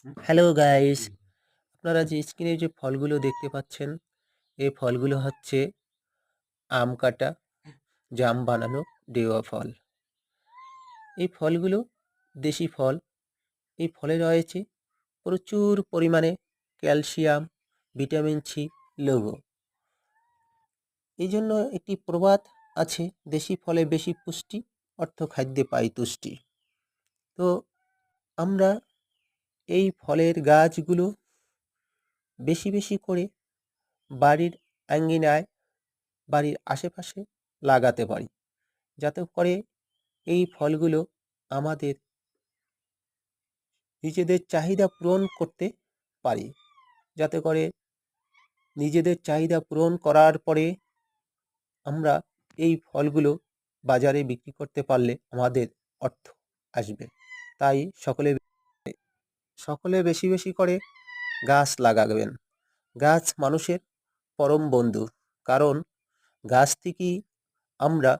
Hello guys, আপনারা যে স্ক্রিনে যে ফলগুলো দেখতে পাচ্ছেন, এই ফলগুলো হচ্ছে আম কাটা, জাম বানানো ডেওয়া ফল। এই ফলগুলো দেশি ফল। এই ফলে রয়েছে প্রচুর পরিমাণে ক্যালসিয়াম, ভিটামিন সি, লৌহ। এই জন্য একটি প্রবাদ আছে, দেশি ফলে বেশি পুষ্টি, অর্থ খাদ্যে পাই তুষ্টি। তো আমরা এই ফলের গাছগুলো বেশি বেশি করে বাড়ির আঙ্গিনায়, বাড়ির আশেপাশে লাগাতে পারি, যাতে করে এই ফলগুলো আমাদের নিজেদের চাহিদা পূরণ করতে পারি। যাতে করে নিজেদের চাহিদা পূরণ করার পরে আমরা এই ফলগুলো বাজারে বিক্রি করতে পারলে আমাদের অর্থ আসবে। তাই সকলে বেশি বেশি করে গাছ লাগাবেন। গাছ মানুষের পরম বন্ধু, কারণ গাছ থেকেই আমরা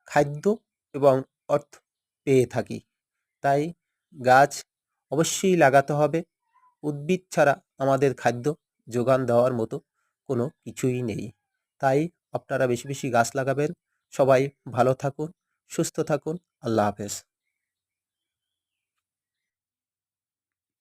খাদ্য এবং অর্থ পেয়ে থাকি। তাই গাছ অবশ্যই লাগাতে হবে। উদ্ভিদ ছাড়া আমাদের খাদ্য যোগান দেওয়ার মতো কোনো কিছুই নেই। তাই আপনারা বেশি বেশি গাছ লাগাবেন। সবাই ভালো থাকুন, সুস্থ থাকুন। আল্লাহ হাফেজ।